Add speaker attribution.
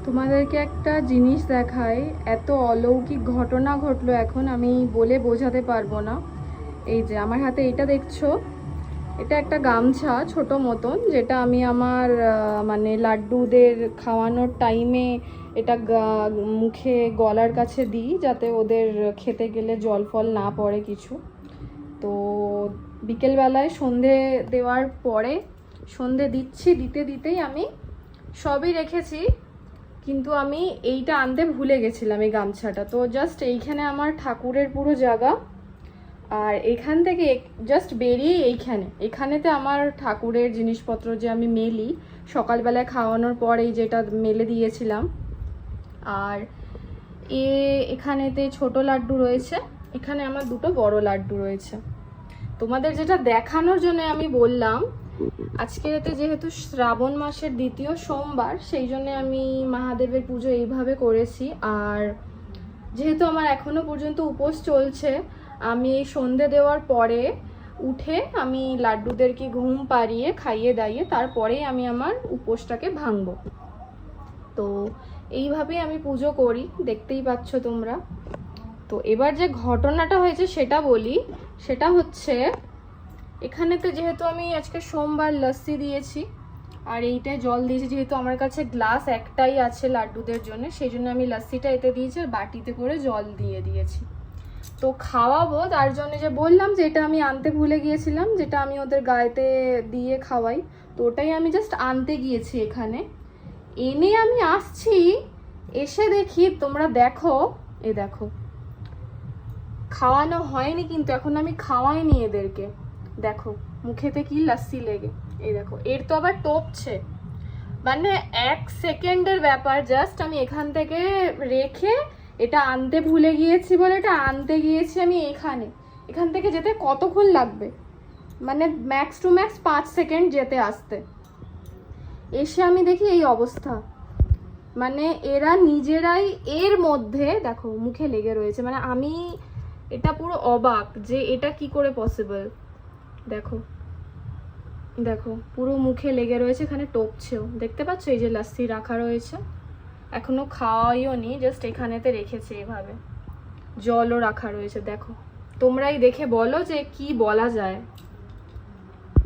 Speaker 1: তোমাদেরকে একটা জিনিস দেখাই, এত অলৌকিক ঘটনা ঘটলো এখন, আমি বলে বোঝাতে পারবো না। এই যে আমার হাতে এটা দেখছো, এটা একটা গামছা ছোট মতন, যেটা আমি আমার মানে লাড্ডুদের খাওয়ানোর টাইমে এটা মুখে গলার কাছে দিই, যাতে ওদের খেতে গেলে জল ফল না পড়ে কিছু। তো বিকেলবেলায় সন্ধে দেওয়ার পরে, সন্ধে দিতে দিতেই আমি সবই রেখেছি, কিন্তু আমি এইটা আনতে ভুলে গেছিলাম, এই গামছাটা। তো জাস্ট এইখানে আমার ঠাকুরের পুরো জায়গা, আর এখান থেকে জাস্ট বেরিয়ে এখানেতে আমার ঠাকুরের জিনিসপত্র যে আমি মেলি সকালবেলায় খাওয়ানোর পর, এই যেটা মেলে দিয়েছিলাম। আর এখানেতে ছোট লাড্ডু রয়েছে, এখানে আমার দুটো বড় লাড্ডু রয়েছে। তোমাদের যেটা দেখানোর জন্য আমি বললাম, আজকে যেহেতু শ্রাবণ মাসের দ্বিতীয় সোমবার, সেই জন্য আমি মহাদেবের পুজো এইভাবে করেছি। আর যেহেতু আমার এখনো পর্যন্ত উপোস চলছে, আমি এই সন্ধে দেওয়ার পরে উঠে আমি লাড্ডুদেরকে ঘুম পাড়িয়ে খাইয়ে দাইয়ে তারপরেই আমি আমার উপোসটাকে ভাঙবো। তো এইভাবেই আমি পুজো করি, দেখতেই পাচ্ছ তোমরা। তো এবার যে ঘটনাটা হয়েছে সেটা বলি। সেটা হচ্ছে, এখানেতে যেহেতু আমি আজকে সোমবার লস্যি দিয়েছি, আর এইটায় জল দিয়েছি, যেহেতু আমার কাছে গ্লাস একটাই আছে লাড্ডুদের জন্য, সেই জন্য আমি লস্যিটা এতে দিয়েছি আর বাটিতে করে জল দিয়ে দিয়েছি। তো খাওয়াবো, তার জন্য যে বললাম যে এটা আমি আনতে ভুলে গিয়েছিলাম, যেটা আমি ওদের গায়েতে দিয়ে খাওয়াই, তো ওটাই আমি জাস্ট আনতে গিয়েছি এখানে। এনে আমি আসছি, এসে দেখি, তোমরা দেখো, দেখো খাওয়ানো হয়নি, কিন্তু এখন আমি খাওয়াইনি এদেরকে। দেখো মুখেতে কি লস্যি লেগে, এই দেখো, এর তো আবার টপছে। মানে 1 সেকেন্ডের ব্যাপার, জাস্ট আমি এখান থেকে রেখে এটা আনতে ভুলে গিয়েছি বলে এটা আনতে গিয়েছি আমি এখান থেকে যেতে কতক্ষণ লাগবে, মানে ম্যাক্স টু ম্যাক্স 5 সেকেন্ড যেতে আসতে। এসে আমি দেখি এই অবস্থা, মানে এরা নিজেরাই এর মধ্যে দেখো মুখে লেগে রয়েছে। মানে আমি এটা পুরো অবাক যে এটা কি করে পসিবল। দেখো দেখো পুরো মুখে লেগে রয়েছে, এখানে টপছেও, দেখতে পাচ্ছ? এই যে লস্যি রাখা রয়েছে, এখনো খাওয়াইও নি, জাস্ট এখানেতে রেখেছে এভাবে, জলও রাখা রয়েছে। দেখো তোমরাই দেখে বলো যে কি বলা যায়।